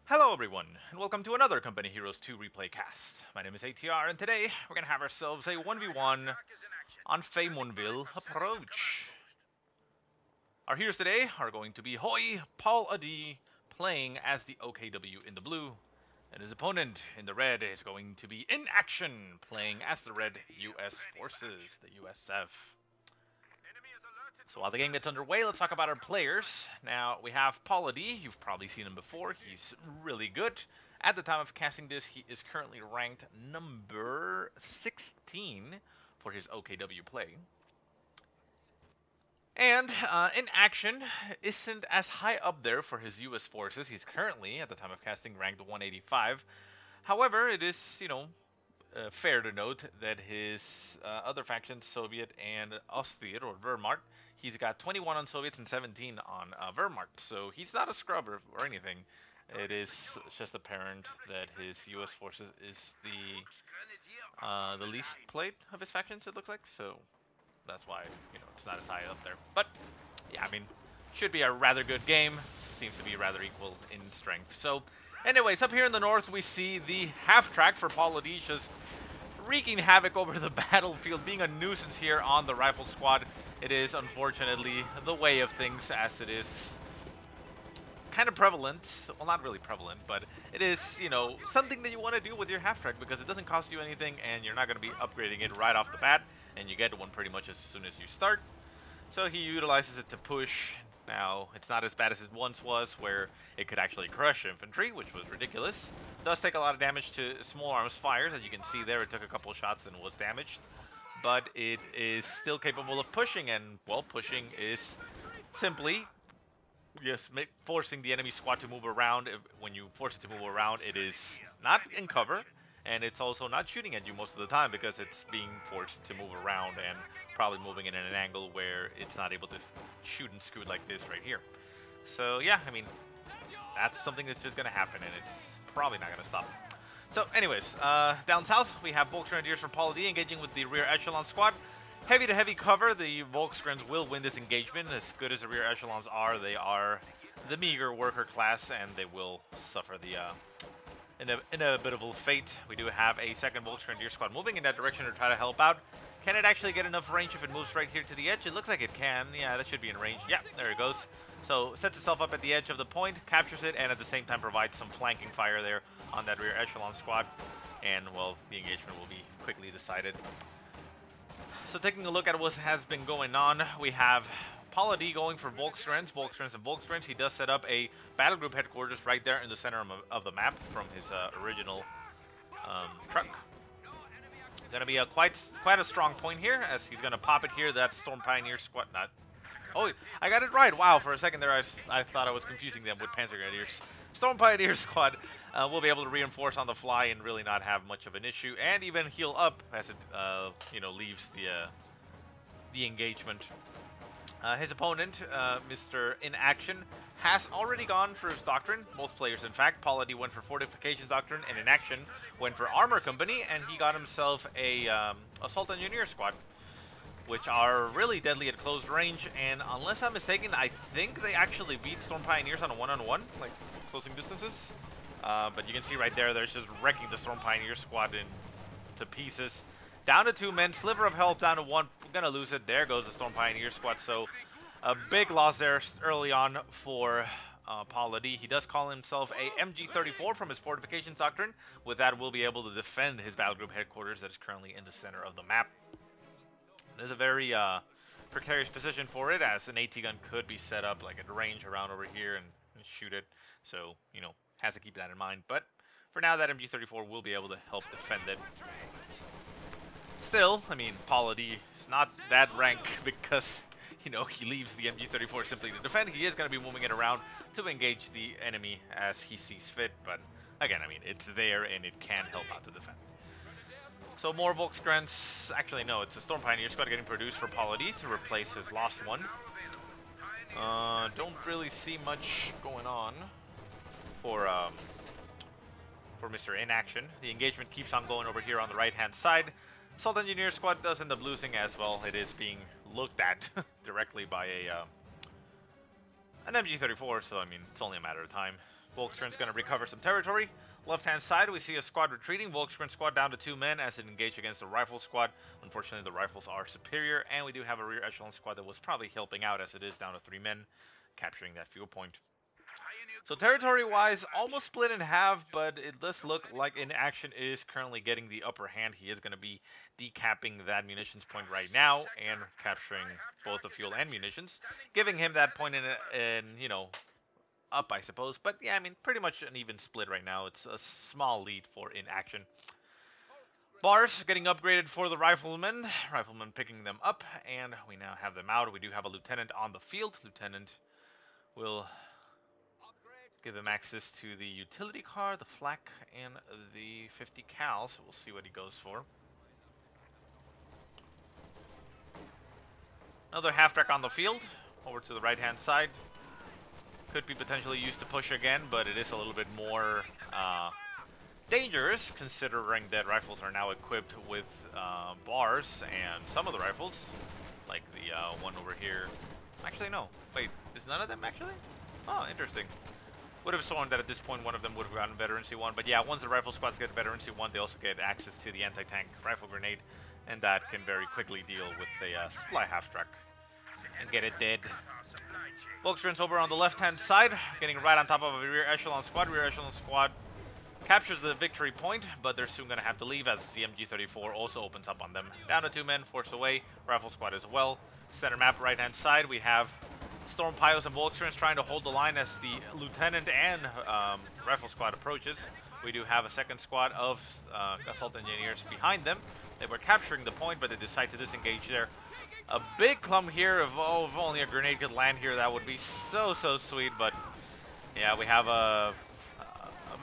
Hello everyone, and welcome to another Company Heroes 2 replay cast. My name is ATR, and today we're gonna have ourselves a 1v1 on Faymonville Approach. Our heroes today are going to be HOI-PauL.a.D playing as the OKW in the blue, and his opponent in the red is going to be In Action playing as the red US Forces, the USF. So while the game gets underway, let's talk about our players. Now, we have PauL.a.D. You've probably seen him before. He's really good. At the time of casting this, he is currently ranked number 16 for his OKW play. And In Action isn't as high up there for his US forces. He's currently, at the time of casting, ranked 185. However, it is, fair to note that his other factions, Soviet and Austrian, or Wehrmacht, he's got 21 on Soviets and 17 on Wehrmacht, so he's not a scrub or anything. It is just apparent that his U.S. forces is the least played of his factions, it looks like, so that's why, it's not as high up there. But, yeah, I mean, should be a rather good game. Seems to be rather equal in strength. So, anyways, up here in the north, we see the half-track for PauL.a.D. just wreaking havoc over the battlefield, being a nuisance here on the rifle squad. It is, unfortunately, the way of things, as it is kind of prevalent. Well, not really prevalent, but it is, something that you want to do with your half-track because it doesn't cost you anything, and you're not going to be upgrading it right off the bat, and you get one pretty much as soon as you start. So he utilizes it to push. Now, it's not as bad as it once was, where it could actually crush infantry, which was ridiculous. It does take a lot of damage to small arms fires. As you can see there, it took a couple of shots and was damaged. But it is still capable of pushing, and, well, pushing is simply just forcing the enemy squad to move around. When you force it to move around, it is not in cover, and it's also not shooting at you most of the time because it's being forced to move around and probably moving it in an angle where it's not able to shoot and scoot like this right here. So yeah, I mean, that's something that's just going to happen, and it's probably not going to stop. So anyways, down south, we have Volksgrenadiers from PauL.a.D. engaging with the rear echelon squad. Heavy to heavy cover, the Volksgrens will win this engagement. As good as the rear echelons are, they are the meager worker class, and they will suffer the inevitable fate. We do have a second Volksgrenadier squad moving in that direction to try to help out. Can it actually get enough range if it moves right here to the edge? It looks like it can. Yeah, that should be in range. Yeah, there it goes. So sets itself up at the edge of the point, captures it, and at the same time provides some flanking fire there on that rear echelon squad. And, well, the engagement will be quickly decided. So taking a look at what has been going on, we have PauL.a.D. going for Volksgrens, and Volksgrens. He does set up a battle group headquarters right there in the center of the map from his original truck. Gonna be a quite a strong point here, as he's gonna pop it here. That Storm Pioneer squad, not. Oh, I got it right. Wow, for a second there, I thought I was confusing them with Panzer Grenadiers. Storm Pioneer squad will be able to reinforce on the fly and really not have much of an issue, and even heal up as it, leaves the engagement. His opponent, Mr. In Action, has already gone for his Doctrine. Both players, in fact. PauL.a.D. went for Fortifications Doctrine, and In Action went for Armor Company, and he got himself a Assault Engineer squad, which are really deadly at close range. And unless I'm mistaken, I think they actually beat Storm Pioneers on a one-on-one, like closing distances. But you can see right there, they're just wrecking the Storm Pioneer squad to pieces. Down to 2 men, sliver of health down to 1. We're gonna lose it. There goes the Storm Pioneer squad. So a big loss there early on for PauL.a.D. He does call himself a MG34 from his Fortifications Doctrine. With that, we'll be able to defend his battle group headquarters that is currently in the center of the map. There's a very precarious position for it, as an AT gun could be set up like at range around over here and shoot it. So, has to keep that in mind. But for now, that MG34 will be able to help defend it. Still, I mean, PauL.a.D. is not that rank because, he leaves the MG34 simply to defend. He is going to be moving it around to engage the enemy as he sees fit. But again, I mean, it's there and it can help out to defend. So more Volksgrens. Actually, no, it's a Storm Pioneer squad getting produced for PauL.a.D. to replace his lost one. Don't really see much going on for Mr. In Action. The engagement keeps on going over here on the right-hand side. Assault Engineer squad does end up losing as well. It is being looked at directly by an MG34, so I mean, it's only a matter of time. Volkstern's going to recover some territory. Left-hand side, we see a squad retreating. Volkstern squad down to 2 men as it engaged against the rifle squad. Unfortunately, the rifles are superior, and we do have a rear echelon squad that was probably helping out as it is down to 3 men, capturing that fuel point. So territory-wise, almost split in half, but it does look like in action is currently getting the upper hand. He is going to be decapping that munitions point right now and capturing both the fuel and munitions, giving him that point in you know, up, I suppose. But yeah, I mean, pretty much an even split right now. It's a small lead for in action. Bars getting upgraded for the riflemen. Riflemen picking them up, and we now have them out. We do have a lieutenant on the field. Lieutenant will give him access to the utility car, the flak, and the 50 cal. So we'll see what he goes for. Another half-track on the field. Over to the right-hand side. Could be potentially used to push again, but it is a little bit more dangerous, considering that rifles are now equipped with bars, and some of the rifles, like the one over here. Actually, no. Wait, is none of them actually? Oh, interesting. Would have sworn that at this point one of them would have gotten Veterancy 1, but yeah, once the rifle squads get Veterancy 1, they also get access to the anti-tank rifle grenade, and that can very quickly deal with a supply half-track and get it dead. Volkstern's over on the left-hand side, getting right on top of a rear echelon squad. Rear echelon squad captures the victory point, but they're soon going to have to leave as the MG34 also opens up on them. Down to 2 men, forced away. Rifle squad as well. Center map, right-hand side, we have HOI-PauL.A.D and Volkstern's trying to hold the line as the lieutenant and rifle squad approaches. We do have a second squad of assault engineers behind them. They were capturing the point, but they decide to disengage there. A big clump here of, oh, if only a grenade could land here, that would be so sweet, but yeah, we have a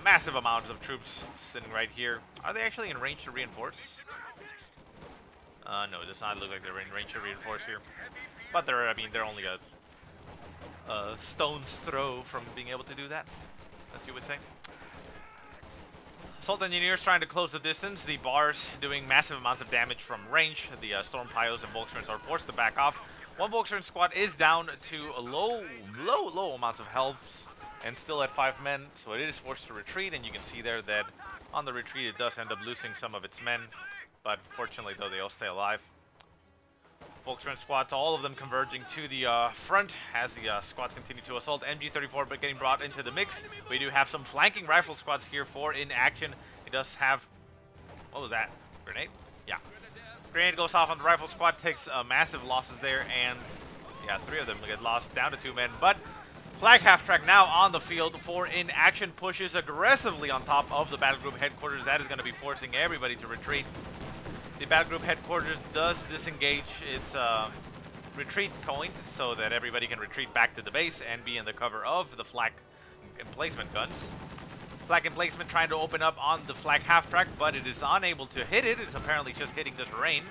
massive amount of troops sitting right here. Are they actually in range to reinforce? No, it does not look like they're in range to reinforce here. But they're, I mean, they're only a stone's throw from being able to do that, as you would say. Assault engineers trying to close the distance. The bars doing massive amounts of damage from range. The HOI-PauL.A.D and Volksterns are forced to back off. One Volkstern squad is down to low amounts of health and still at 5 men, so it is forced to retreat, and you can see there that on the retreat it does end up losing some of its men, but fortunately though they all stay alive. Volkstern squads, all of them converging to the front as the squads continue to assault. MG34 but getting brought into the mix. We do have some flanking rifle squads here for in action. It does have, what was that? Grenade? Yeah. Grenade goes off on the rifle squad, takes massive losses there, and yeah, 3 of them get lost, down to 2 men. But flag half-track now on the field for in action, pushes aggressively on top of the battle group headquarters. That is going to be forcing everybody to retreat. The battle group headquarters does disengage its retreat point so that everybody can retreat back to the base and be in the cover of the flak emplacement guns. Flak emplacement trying to open up on the flag half-track, but it is unable to hit it. It's apparently just hitting the terrain.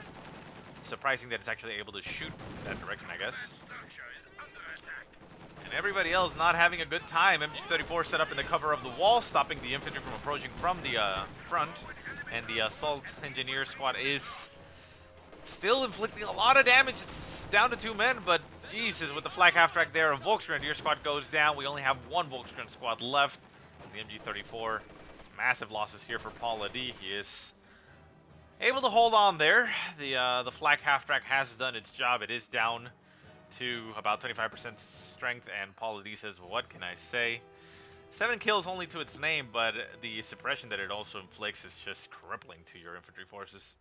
Surprising that it's actually able to shoot that direction, I guess. And everybody else not having a good time. MG34 set up in the cover of the wall, stopping the infantry from approaching from the front. And the assault engineer squad is still inflicting a lot of damage. It's down to 2 men, but Jesus, with the flak half-track there, a Volksgrenadier squad goes down. We only have 1 Volksgren squad left. The MG34, massive losses here for Paul.A.D. He is able to hold on there. The flak half-track has done its job. It is down to about 25% strength, and Paul.A.D. says, what can I say? 7 kills only to its name, but the suppression that it also inflicts is just crippling to your infantry forces.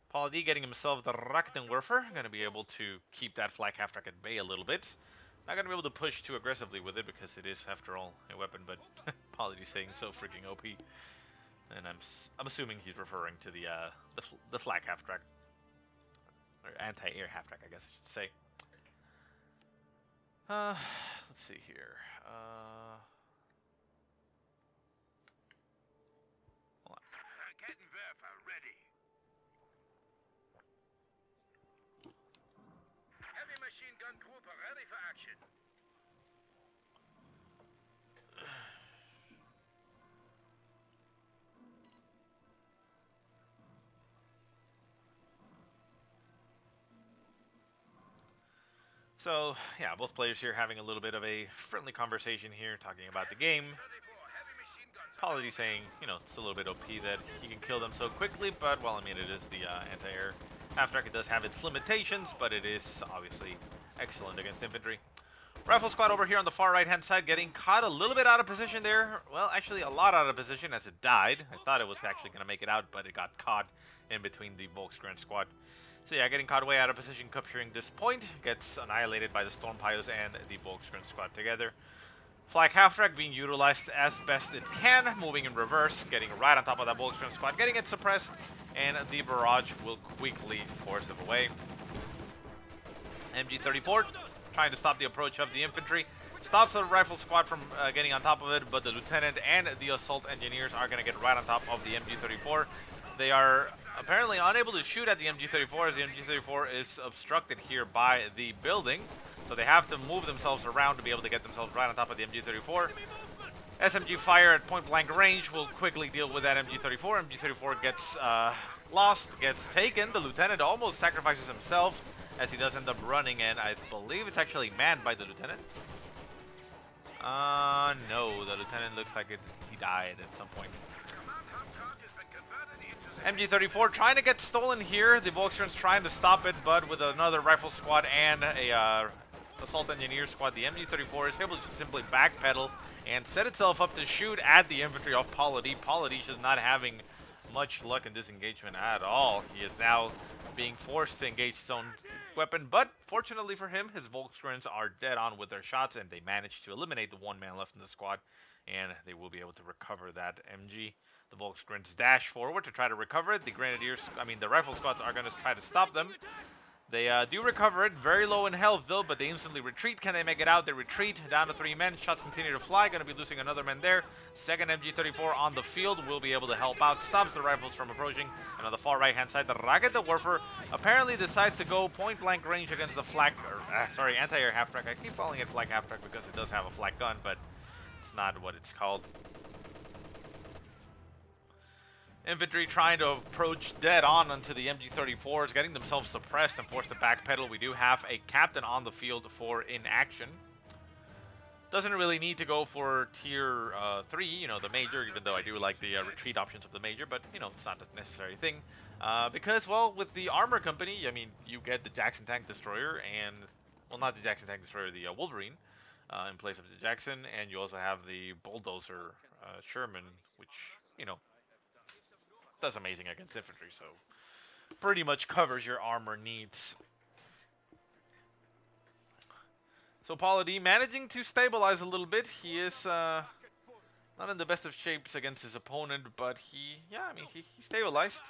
Paul.A.D. getting himself the Raktenwerfer, going to be able to keep that flak half-track at bay a little bit. Not going to be able to push too aggressively with it because it is, after all, a weapon, but Paul.A.D. saying so freaking OP. And I'm assuming he's referring to the flak half-track. Or anti-air half-track, I guess I should say. Let's see here. Hold on. Kettenwerfer ready. Heavy machine gun group ready for action. So, yeah, both players here having a little bit of a friendly conversation here, talking about the game. PauL.A.D saying, you know, it's a little bit OP that he can kill them so quickly, but, well, I mean, it is the anti-air half-track. It does have its limitations, but it is obviously excellent against infantry. Rifle squad over here on the far right-hand side getting caught a little bit out of position there. Well, actually, a lot out of position as it died. I thought it was actually going to make it out, but it got caught in between the Volksgren squad. So yeah, getting caught way out of position, capturing this point, gets annihilated by the Storm Pios and the Volksgren squad together. Flak half-track being utilized as best it can, moving in reverse, getting right on top of that Volksgren squad, getting it suppressed, and the barrage will quickly force them away. MG34 trying to stop the approach of the infantry, stops the rifle squad from getting on top of it, but the lieutenant and the assault engineers are going to get right on top of the MG34. They are apparently unable to shoot at the MG34 as the MG34 is obstructed here by the building. So they have to move themselves around to be able to get themselves right on top of the MG34. SMG fire at point blank range will quickly deal with that MG34. MG34 gets lost, gets taken. The lieutenant almost sacrifices himself as he does end up running, and I believe it's actually manned by the lieutenant. No, the lieutenant looks like he died at some point. MG34 trying to get stolen here. The Volksgren's trying to stop it, but with another rifle squad and a assault engineer squad, the MG34 is able to simply backpedal and set itself up to shoot at the infantry of PauL.A.D. PauL.A.D is not having much luck in this engagement at all. He is now being forced to engage his own weapon, but fortunately for him, his Volksgrens are dead on with their shots, and they managed to eliminate the one man left in the squad, and they will be able to recover that MG. The Volksgrens dash forward to try to recover it. The Grenadiers, the rifle squads are going to try to stop them. They do recover it, very low in health though, but they instantly retreat. Can they make it out? They retreat down to 3 men. Shots continue to fly. Going to be losing another man there. Second MG34 on the field will be able to help out. Stops the rifles from approaching. And on the far right hand side, the Rocket the Warfer apparently decides to go point blank range against the anti-air half-track. I keep calling it flak half-track because it does have a flak gun, but it's not what it's called. Infantry trying to approach dead on onto the MG34s, getting themselves suppressed and forced to backpedal. We do have a captain on the field for inaction. Doesn't really need to go for tier 3, the major, even though I do like the retreat options of the major, but, it's not a necessary thing. Because, well, with the armor company, you get the Jackson Tank Destroyer and, well, not the Jackson Tank Destroyer, the Wolverine in place of the Jackson, and you also have the Bulldozer Sherman, which, does amazing against infantry, so pretty much covers your armor needs. So PauL.A.D managing to stabilize a little bit. He is not in the best of shapes against his opponent, but he stabilized.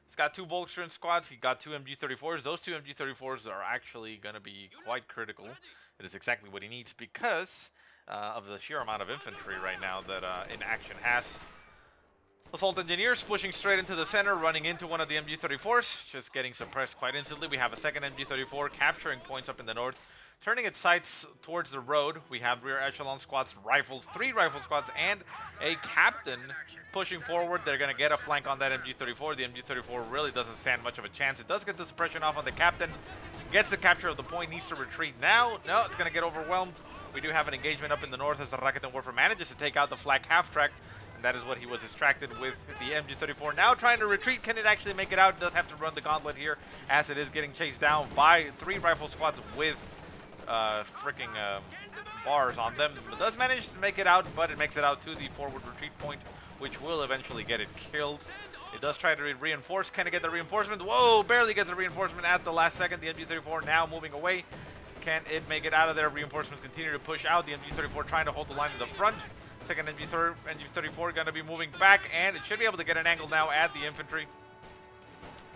He's got 2 Volksgren squads. He got 2 MG34s. Those 2 MG34s are actually going to be quite critical. It is exactly what he needs because of the sheer amount of infantry right now that inaction has. Assault engineers pushing straight into the center, running into one of the MG34s, just getting suppressed quite instantly. We have a second MG34 capturing points up in the north, turning its sights towards the road. We have rear echelon squads, rifles, 3 rifle squads, and a captain pushing forward. They're going to get a flank on that MG34. The MG34 really doesn't stand much of a chance. It does get the suppression off on the captain, gets the capture of the point, needs to retreat now. No, it's going to get overwhelmed. We do have an engagement up in the north as the Rocket and Warfare manages to take out the flak half-track. And that is what he was distracted with the MG34. Now trying to retreat. Can it actually make it out? It does have to run the gauntlet here as it is getting chased down by 3 rifle squads with freaking bars on them. It does manage to make it out, but it makes it out to the forward retreat point, which will eventually get it killed. It does try to reinforce. Can it get the reinforcement? Whoa, barely gets the reinforcement at the last second. The MG34 now moving away. Can it make it out of there? Reinforcements continue to push out. The MG34 trying to hold the line in the front. Second MG34 going to be moving back, and it should be able to get an angle now at the infantry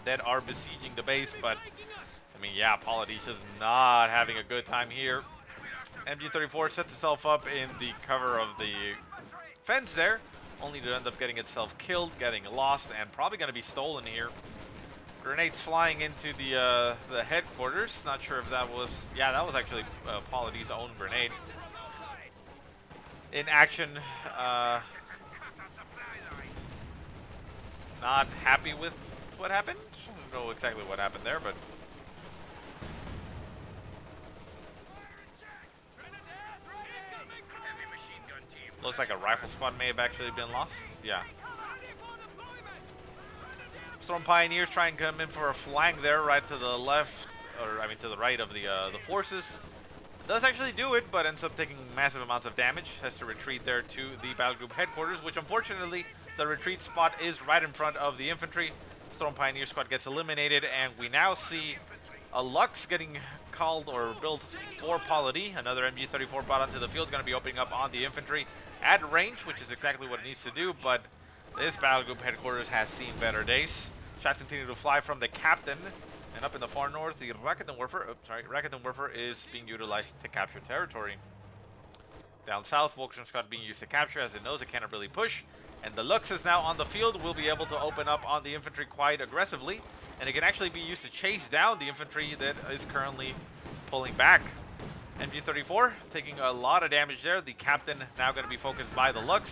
that are besieging the base. But, yeah, PauL.A.D just not having a good time here. MG34 sets itself up in the cover of the fence there, only to end up getting itself killed, getting lost, and probably going to be stolen here. Grenades flying into the headquarters. Not sure if that was... Yeah, that was actually PauL.A.D's own grenade. In action, not happy with what happened. I don't know exactly what happened there, but Looks like a rifle squad may have actually been lost. Yeah. Storm Pioneers try and come in for a flank there, right to the left, or I mean to the right of the forces. Does actually do it, but ends up taking massive amounts of damage. Has to retreat there to the battle group headquarters, which unfortunately the retreat spot is right in front of the infantry. Storm Pioneer squad gets eliminated, and we now see a Lux getting called or built for HOI-PauL.A.D. Another MG-34 brought onto the field, going to be opening up on the infantry at range, which is exactly what it needs to do, but this battle group headquarters has seen better days. Shots continue to fly from the captain, and up in the far north, the Raketen is being utilized to capture territory. Down south, Volkswagen squad being used to capture, as it knows it cannot really push, and the Lux is now on the field, will be able to open up on the infantry quite aggressively, and it can actually be used to chase down the infantry that is currently pulling back. MG-34 taking a lot of damage there. The captain now going to be focused by the Lux.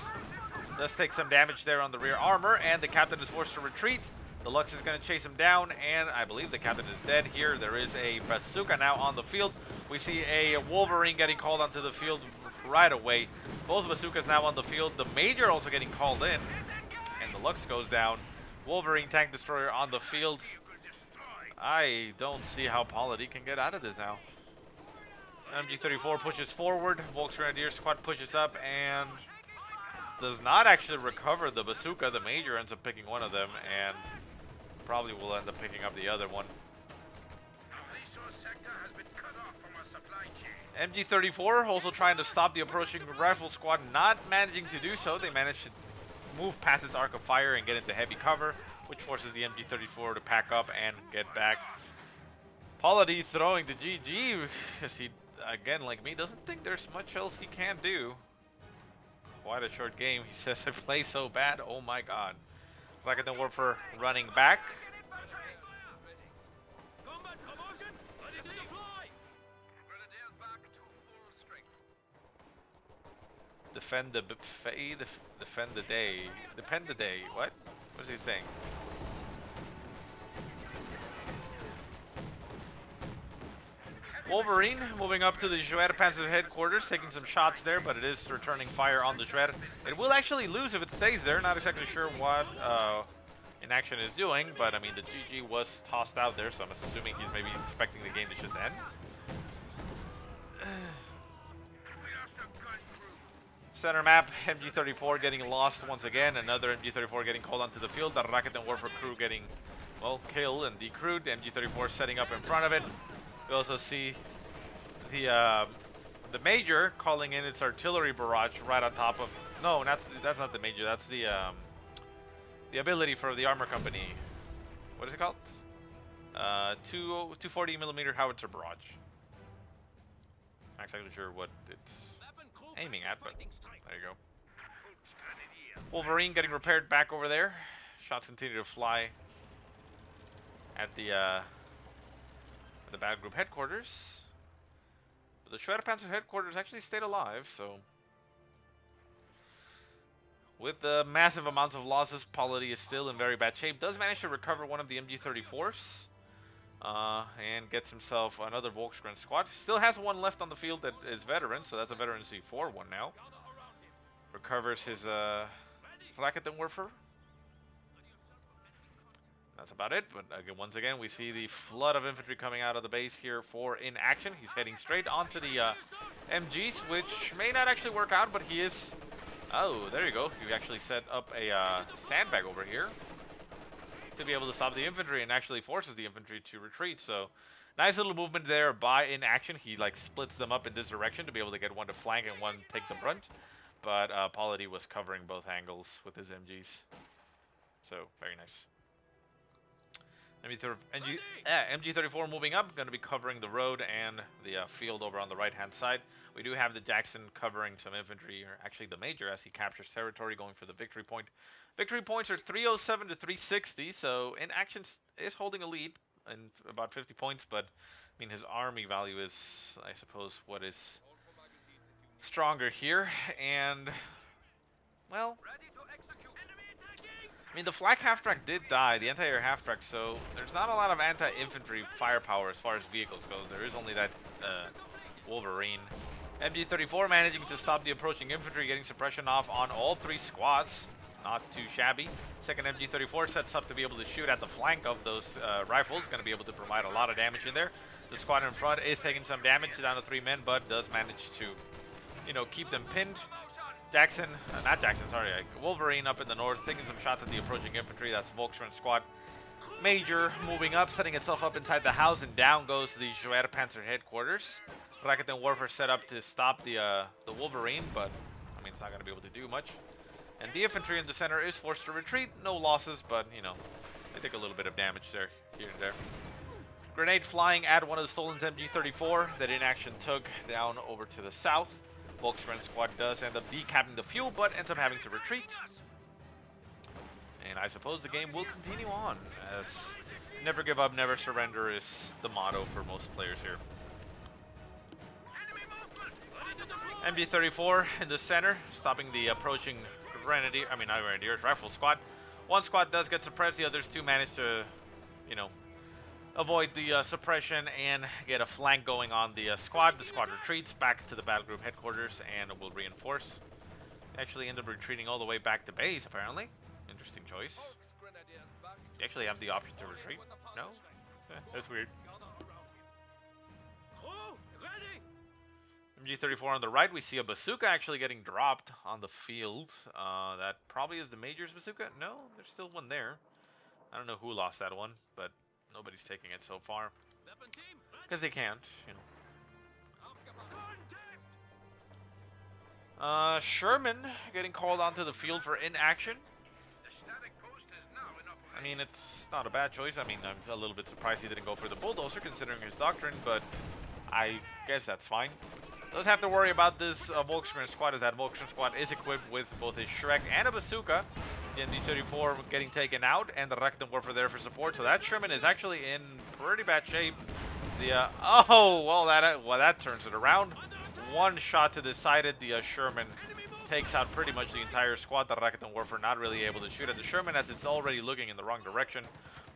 Does take some damage there on the rear armor, and the captain is forced to retreat. The Lux is going to chase him down, and I believe the captain is dead here. There is a bazooka now on the field. We see a Wolverine getting called onto the field right away. Both bazookas now on the field. The Major also getting called in, and the Lux goes down. Wolverine tank destroyer on the field. I don't see how HOI-PauL.A.D. can get out of this now. MG-34 pushes forward. Volksgrenadier squad pushes up and does not actually recover the bazooka. The Major ends up picking one of them and probably will end up picking up the other one. MG-34 also trying to stop the approaching rifle squad, not managing to do so. They managed to move past its arc of fire and get into heavy cover, which forces the MG-34 to pack up and get back. HOI-PauL.A.D. throwing the GG, because he, again, like me, doesn't think there's much else he can do. Quite a short game. He says, I play so bad. Oh my god. Raketen Warfare running back. Defend the defend the day. Defend the day. What? What is he saying? Wolverine moving up to the Schwerpanzer headquarters, taking some shots there, but it is returning fire on the Schwer. It will actually lose if it stays there. Not exactly sure what Inaction is doing, but I mean the GG was tossed out there, so I'm assuming he's maybe expecting the game to just end. Center map, MG-34 getting lost once again. Another MG-34 getting called onto the field. The Raketen Warfare crew getting, well, killed and decrewed. MG-34 setting up in front of it. We also see the Major calling in its artillery barrage right on top of. No, that's not the Major. That's the ability for the armor company. What is it called? 240 millimeter howitzer barrage. Not exactly sure what it's aiming at, but there you go. Wolverine getting repaired back over there. Shots continue to fly at the battle group headquarters. But the Schwerpanzer headquarters actually stayed alive, so with the massive amounts of losses, HOI-PauL.A.D. is still in very bad shape. Does manage to recover one of the MG-34s. And gets himself another Volksgren squad. Still has one left on the field that is veteran, so that's a veteran C4 one now. Recovers his Raketen Warfare. That's about it, but again, once again, we see the flood of infantry coming out of the base here for Inaction. He's heading straight onto the MGs, which may not actually work out, but he is... Oh, there you go. You actually set up a sandbag over here to be able to stop the infantry and actually forces the infantry to retreat. So nice little movement there by Inaction. He like splits them up in this direction to be able to get one to flank and one take the brunt. But HOI-PauL.A.D. was covering both angles with his MGs. So very nice. MG-34 moving up, going to be covering the road and the field over on the right hand side. We do have the Jackson covering some infantry, or actually the Major, as he captures territory, going for the victory point. Victory points are 307 to 360, so Inaction is holding a lead in about 50 points, but I mean his army value is, I suppose, what is stronger here. And well, I mean the flak half-track did die, the anti-air half-track, so there's not a lot of anti-infantry firepower as far as vehicles go. There is only that Wolverine. MG34 managing to stop the approaching infantry, getting suppression off on all 3 squads. Not too shabby. Second MG34 sets up to be able to shoot at the flank of those rifles. Going to be able to provide a lot of damage in there. The squad in front is taking some damage, down to 3 men, but does manage to, you know, keep them pinned. Wolverine up in the north, taking some shots at the approaching infantry. That's Volkswagen squad. Major moving up, setting itself up inside the house, and down goes the HOI-Panzer headquarters. Rakuten Warfare set up to stop the Wolverine, but I mean, it's not going to be able to do much. And the infantry in the center is forced to retreat. No losses, but you know, they take a little bit of damage there, here and there. Grenade flying at one of the Stolen's MG34 that in action took down over to the south. Volkswagen squad does end up decapping the fuel, but ends up having to retreat. And I suppose the game will continue on, as never give up, never surrender is the motto for most players here. MG34 in the center, stopping the approaching Grenadiers rifle squad. One squad does get suppressed, the others 2 manage to, you know, avoid the suppression and get a flank going on the squad. The squad retreats back to the battle group headquarters and will reinforce. Actually end up retreating all the way back to base, apparently. Interesting choice. They actually have the option to retreat. No? That's weird. MG34 on the right, we see a bazooka actually getting dropped on the field. That probably is the Major's bazooka. No, there's still one there. I don't know who lost that one, but nobody's taking it so far. Because they can't, you know. Sherman getting called onto the field for inaction. I mean, it's not a bad choice. I mean, I'm a little bit surprised he didn't go for the bulldozer considering his doctrine, but I guess that's fine. Does have to worry about this Volkswagen squad, as that Volkswagen squad is equipped with both a Shrek and a bazooka. The MD-34 getting taken out, and the Rakuten Warfare there for support. So that Sherman is actually in pretty bad shape. The that turns it around. One shot to the side of the Sherman takes out pretty much the entire squad. The Rakuten Warfare not really able to shoot at the Sherman, as it's already looking in the wrong direction.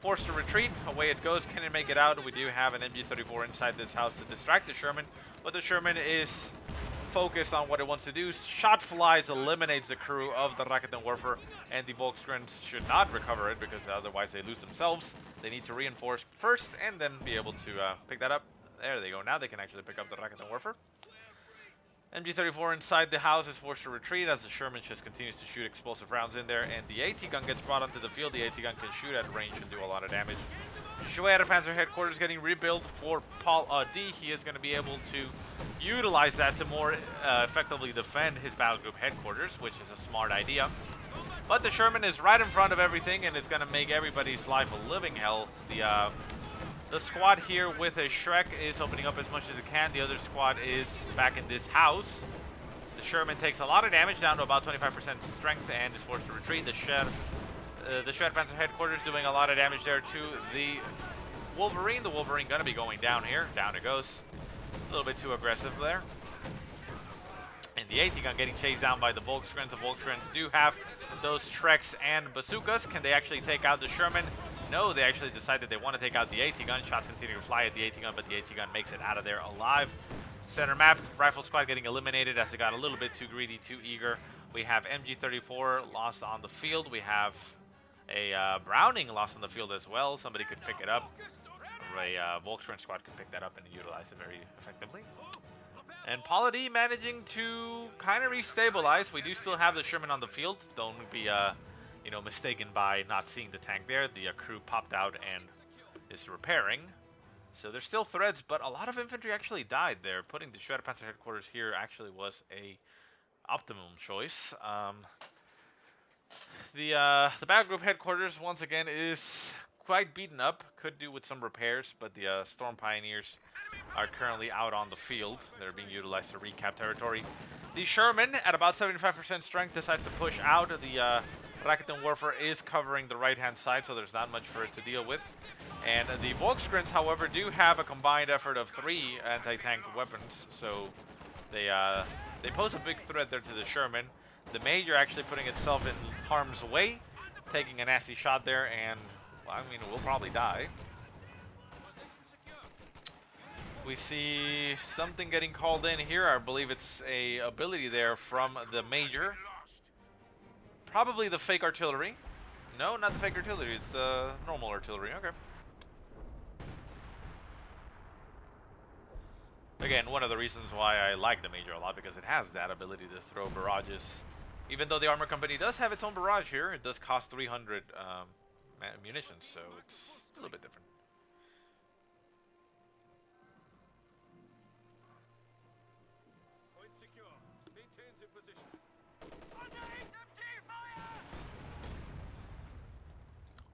Forced to retreat, away it goes. Can it make it out? We do have an MG-34 inside this house to distract the Sherman, but the Sherman is focused on what it wants to do. Shot flies, eliminates the crew of the Rakuten Warfare, and the Volkskrans should not recover it because otherwise they lose themselves. They need to reinforce first and then be able to pick that up. There they go. Now they can actually pick up the Rakuten Warfare. MG-34 inside the house is forced to retreat as the Sherman just continues to shoot explosive rounds in there, and the AT gun gets brought onto the field. The AT gun can shoot at range and do a lot of damage. HOI-Panzer headquarters getting rebuilt for PauL.a.D. He is going to be able to utilize that to more effectively defend his battle group headquarters, which is a smart idea. But the Sherman is right in front of everything, and it's going to make everybody's life a living hell. The squad here with a Shrek is opening up as much as it can. The other squad is back in this house. The Sherman takes a lot of damage, down to about 25% strength, and is forced to retreat. The HOI-Panzer headquarters doing a lot of damage there to the Wolverine. The Wolverine going to be going down here. Down it goes. A little bit too aggressive there. And the AT gun getting chased down by the Volkskrans. The Volkskrans do have those Shreks and bazookas. Can they actually take out the Sherman? No, they actually decided they want to take out the AT gun. Shots continue to fly at the AT gun, but the AT gun makes it out of there alive. Center map, rifle squad getting eliminated as it got a little bit too greedy, too eager. We have MG-34 lost on the field. We have a Browning lost on the field as well. Somebody could pick it up. A Volkswagen squad could pick that up and utilize it very effectively. And PauL.a.D. managing to kind of restabilize. We do still have the Sherman on the field. Don't be mistaken by not seeing the tank there. The crew popped out and is repairing. So there's still threads, but a lot of infantry actually died there. Putting the HOI-Panzer headquarters here actually was a optimum choice. The battle group headquarters once again is quite beaten up. Could do with some repairs, but the Storm Pioneers are currently out on the field. They're being utilized to recap territory. The Sherman at about 75% strength decides to push out. The Rakuten Warfare is covering the right-hand side, so there's not much for it to deal with. And the Volkskrans, however, do have a combined effort of 3 anti-tank weapons, so they pose a big threat there to the Sherman. The Major actually putting itself in harm's way, taking a nasty shot there, and, well, I mean, it will probably die. We see something getting called in here. I believe it's a ability there from the Major. Probably the fake artillery. No, not the fake artillery. It's the normal artillery. Okay. Again, one of the reasons why I like the Major a lot, because it has that ability to throw barrages. Even though the armor company does have its own barrage here, it does cost 300 munitions, so it's a little bit different. Point secure. Maintains in position.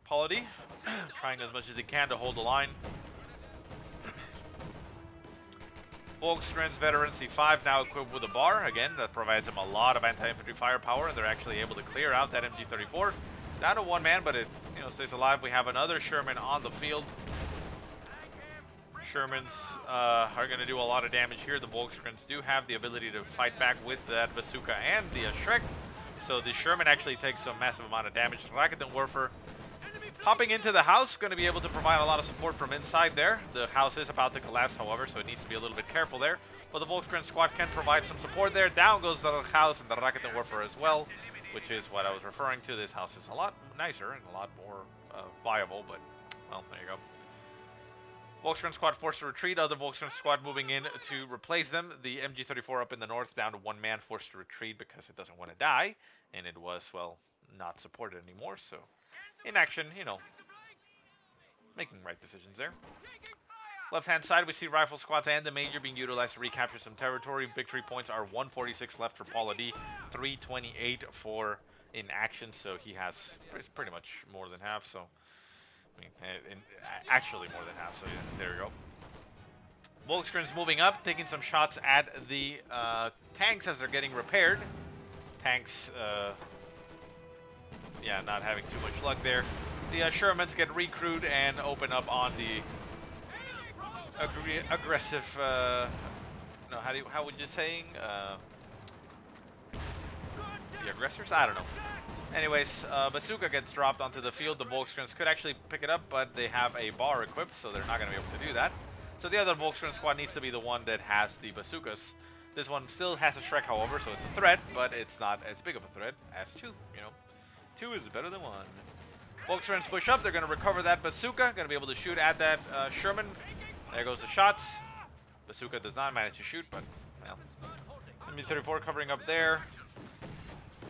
Paul.A.D. trying as much as he can to hold the line. Volkstrand's veteran C5 now equipped with a bar. Again, that provides him a lot of anti-infantry firepower, and they're actually able to clear out that MG34. Down to one man, but it stays alive. We have another Sherman on the field. Shermans are going to do a lot of damage here. The Volkstrans do have the ability to fight back with that bazooka and the Shrek. So the Sherman actually takes a massive amount of damage. Rakuten Werfer hopping into the house, going to be able to provide a lot of support from inside there. The house is about to collapse, however, so it needs to be a little bit careful there. But the Volkstrand squad can provide some support there. Down goes the house and the Rakuten Werfer as well, which is what I was referring to. This house is a lot nicer and a lot more viable, but, well, there you go. Volkstrand squad forced to retreat. Other Volkstrand squad moving in to replace them. The MG34 up in the north down to one man, forced to retreat because it doesn't want to die. And it was, well, not supported anymore, so in action, making right decisions there. Left-hand side, we see rifle squads and the Major being utilized to recapture some territory. Victory points are 146 left for Paul.A.D, 328 for in action, so he has pretty much more than half, so I mean, actually more than half, so yeah, there you go. Volkstrand's moving up, taking some shots at the tanks as they're getting repaired. Tanks, yeah, not having too much luck there. The Shermans get recruited and open up on the aggressive, no, how would you saying? The aggressors? I don't know. Anyways, bazooka gets dropped onto the field. The Volkstrans could actually pick it up, but they have a bar equipped, so they're not going to be able to do that. So the other Volkstrand squad needs to be the one that has the bazookas. This one still has a Shrek, however, so it's a threat, but it's not as big of a threat as two, Two is better than one. Volkstrans push up. They're going to recover that bazooka. Going to be able to shoot at that Sherman. There goes the shots. Bazooka does not manage to shoot, but, well. MB-34 covering up there.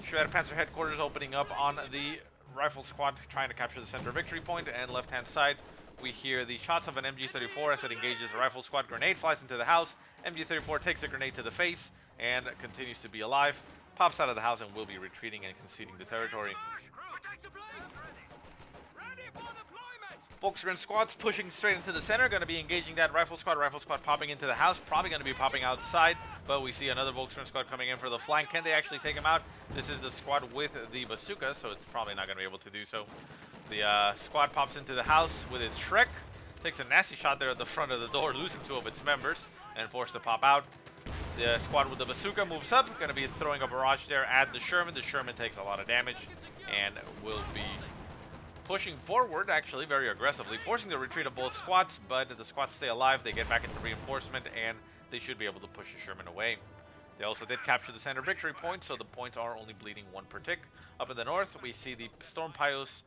Shredder Panzer headquarters opening up on the rifle squad, trying to capture the center victory point. And left-hand side, we hear the shots of an MG-34 as it engages a rifle squad. Grenade flies into the house. MG-34 takes the grenade to the face and continues to be alive. Pops out of the house and will be retreating and conceding the territory. Volkstrand squads pushing straight into the center, going to be engaging that rifle squad. Rifle squad popping into the house, probably going to be popping outside, but we see another Volkstrand squad coming in for the flank. Can they actually take him out? This is the squad with the bazooka, so it's probably not going to be able to do so. The squad pops into the house with his Shrek, takes a nasty shot there at the front of the door, losing two of its members, and forced to pop out. The squad with the bazooka moves up, going to be throwing a barrage there at the Sherman. The Sherman takes a lot of damage and will be pushing forward, actually, very aggressively, forcing the retreat of both squads, but the squads stay alive. They get back into reinforcement, and they should be able to push the Sherman away. They also did capture the center victory point, so the points are only bleeding one per tick. Up in the north, we see the Storm Pios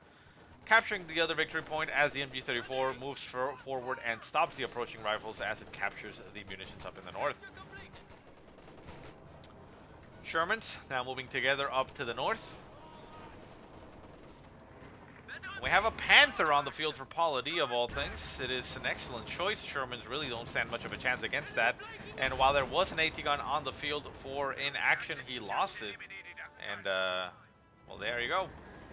capturing the other victory point as the MG-34 moves forward and stops the approaching rifles as it captures the munitions up in the north. Shermans now moving together up to the north. We have a Panther on the field for Paul.A.D, of all things. It is an excellent choice. Shermans really don't stand much of a chance against that. And while there was an AT gun on the field for in action, he lost it. And, well, there you go.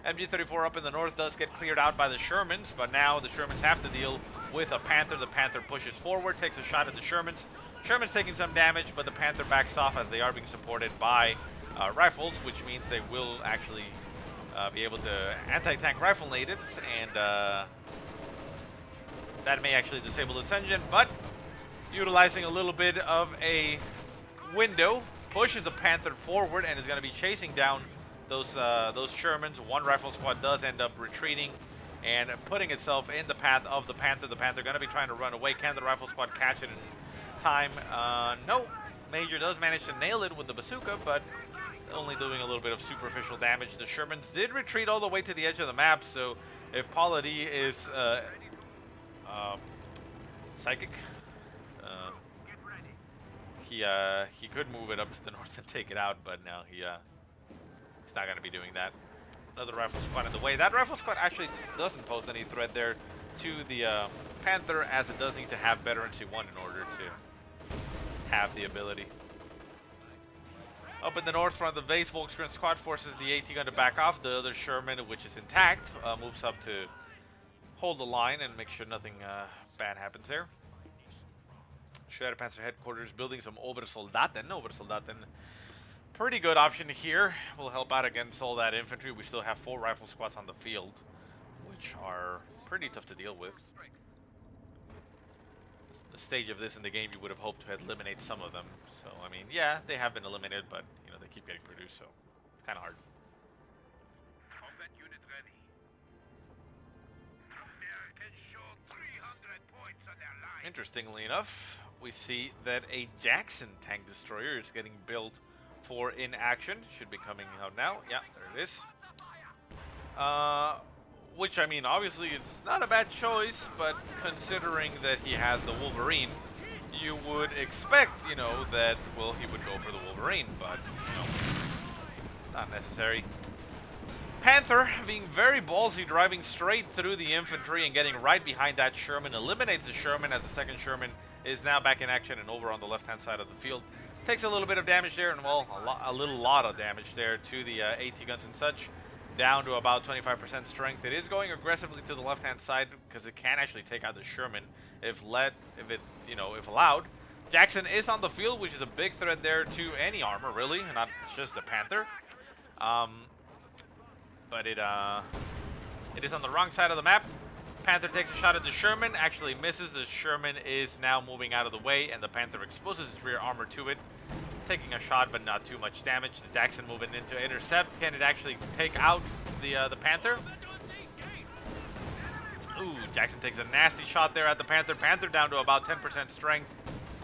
MG-34 up in the north does get cleared out by the Shermans, but now the Shermans have to deal with a Panther. The Panther pushes forward, takes a shot at the Shermans. Shermans taking some damage, but the Panther backs off as they are being supported by rifles, which means they will actually be able to anti-tank rifle-nade it, and that may actually disable its engine, but utilizing a little bit of a window, pushes the Panther forward and is going to be chasing down those Shermans. One rifle squad does end up retreating and putting itself in the path of the Panther. The Panther going to be trying to run away. Can the rifle squad catch it and time. No, Major does manage to nail it with the bazooka, but only doing a little bit of superficial damage. The Shermans did retreat all the way to the edge of the map, so if Paul.A.D is psychic, he could move it up to the north and take it out, but no, he's not going to be doing that. Another rifle squad in the way. That rifle squad actually doesn't pose any threat there to the Panther, as it does need to have veterancy 1 in order to have the ability. Up in the north front of the base, Volksgren squad forces the AT gun to back off. The other Sherman, which is intact, moves up to hold the line and make sure nothing bad happens there. Schwerpanzer headquarters building some Obersoldaten. Pretty good option here. Will help out against all that infantry. We still have 4 rifle squads on the field, which are pretty tough to deal with. The stage of this in the game, you would have hoped to eliminate some of them. So, I mean, yeah, they have been eliminated, but, you know, they keep getting produced, so it's kind of hard. Combat unit ready. Americans show 300 points on their line. Interestingly enough, we see that a Jackson tank destroyer is getting built for in action. Should be coming out now. Yeah, there it is. Which, I mean, obviously it's not a bad choice, but considering that he has the Wolverine, you would expect, you know, that, well, he would go for the Wolverine, but, you know, not necessary. Panther, being very ballsy, driving straight through the infantry and getting right behind that Sherman, eliminates the Sherman as the second Sherman is now back in action and over on the left-hand side of the field. Takes a little bit of damage there, and, well, a lot of damage there to the AT guns and such. Down to about 25% strength. It is going aggressively to the left-hand side because it can actually take out the Sherman if allowed. Jackson is on the field, which is a big threat there to any armor, really, not just the Panther. But it is on the wrong side of the map. Panther takes a shot at the Sherman, actually misses. The Sherman is now moving out of the way, and the Panther exposes his rear armor to it, taking a shot, but not too much damage. The Jackson moving in to intercept. Can it actually take out the Panther? Ooh, Jackson takes a nasty shot there at the Panther. Panther down to about 10% strength,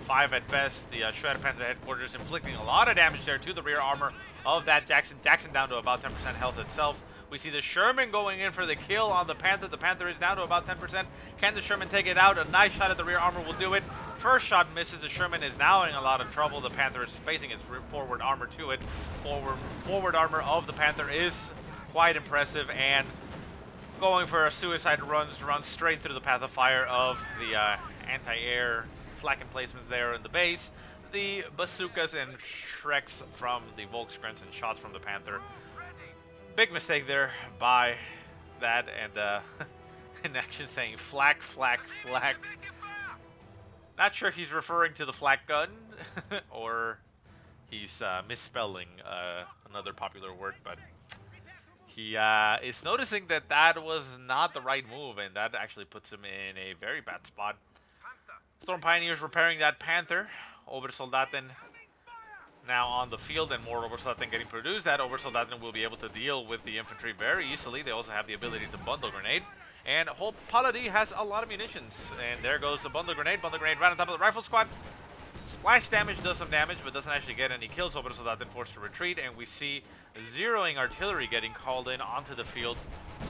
5 at best. The Schwerpanzer headquarters inflicting a lot of damage there to the rear armor of that Jackson. Jackson down to about 10% health itself. We see the Sherman going in for the kill on the Panther. The Panther is down to about 10%. Can the Sherman take it out? A nice shot at the rear armor will do it. First shot misses. The Sherman is now in a lot of trouble. The Panther is facing its forward armor to it. Forward armor of the Panther is quite impressive, and going for a suicide run straight through the path of fire of the anti-air flak emplacements there in the base. The bazookas and Shreks from the Volksgrens and shots from the Panther. Big mistake there by that, and in action saying flak, flak, flak. Not sure he's referring to the flak gun or he's misspelling another popular word, but he is noticing that that was not the right move, and that actually puts him in a very bad spot. Storm Pioneers repairing that Panther. Obersoldaten now on the field, and more Obersoldaten getting produced. That Obersoldaten will be able to deal with the infantry very easily. They also have the ability to bundle grenade. And HOI-PauL.a.D has a lot of munitions. And there goes the bundle grenade. Bundle grenade right on top of the rifle squad. Splash damage does some damage, but doesn't actually get any kills. Obersoldaten forced to retreat, and we see zeroing artillery getting called in onto the field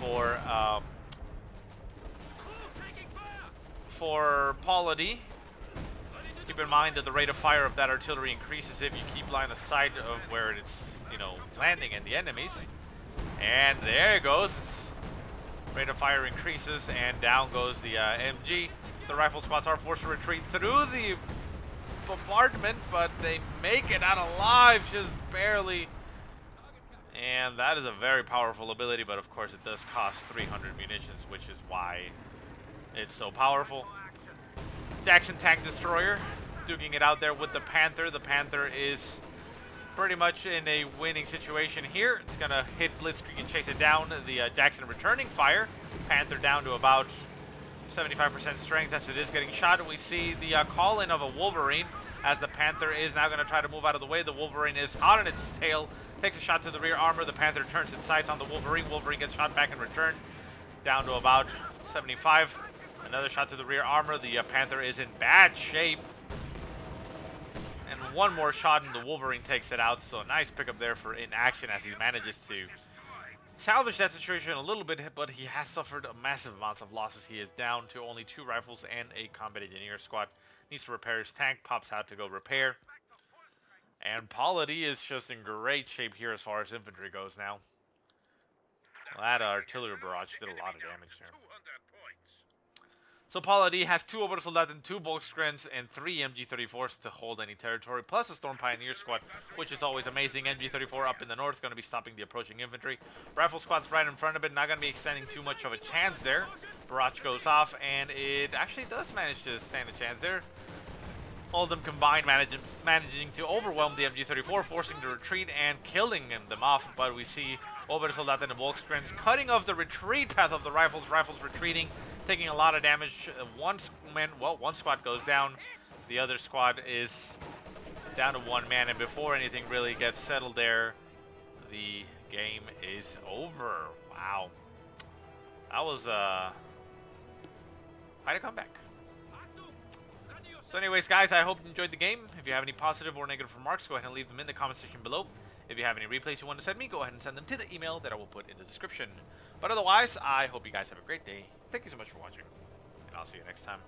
for HOI-PauL.a.D. Keep in mind that the rate of fire of that artillery increases if you keep line of sight of where it's, you know, landing in the enemies. And there it goes. Rate of fire increases, and down goes the MG. The rifle squads are forced to retreat through the bombardment, but they make it out alive, just barely. And that is a very powerful ability, but of course it does cost 300 munitions, which is why it's so powerful. Jackson tank destroyer duking it out there with the Panther. The Panther is pretty much in a winning situation here. It's gonna hit Blitzkrieg and chase it down. The Jackson returning fire. Panther down to about 75% strength as it is getting shot. And we see the call-in of a Wolverine as the Panther is now gonna try to move out of the way. The Wolverine is hot on its tail. Takes a shot to the rear armor. The Panther turns its sights on the Wolverine. Wolverine gets shot back in return. Down to about 75. Another shot to the rear armor. The Panther is in bad shape. one more shot and the Wolverine takes it out. So nice pickup there for in action as he manages to salvage that situation a little bit, but he has suffered a massive amounts of losses. He is down to only 2 rifles and a combat engineer squad. Needs to repair his tank, pops out to go repair. And Paul.A.D is just in great shape here as far as infantry goes now. Well, that artillery barrage did a lot of damage there. So Paul.A.D has 2 Obersoldat and 2 Volksgrens and 3 MG34s to hold any territory, plus a Storm Pioneer squad, which is always amazing. MG34 up in the north, going to be stopping the approaching infantry. Rifle squad's right in front of it, not going to be extending too much of a chance there. Barrage goes off, and it actually does manage to stand a chance there. All of them combined managing to overwhelm the MG34, forcing the retreat and killing them off. But we see Obersoldat and the Volksgrens cutting off the retreat path of the rifles. Rifles retreating, taking a lot of damage. One squad goes down. The other squad is down to 1 man. And before anything really gets settled there, the game is over. Wow. That was quite a comeback. So anyways, guys, I hope you enjoyed the game. If you have any positive or negative remarks, go ahead and leave them in the comment section below. If you have any replays you want to send me, go ahead and send them to the email that I will put in the description. But otherwise, I hope you guys have a great day. Thank you so much for watching, and I'll see you next time.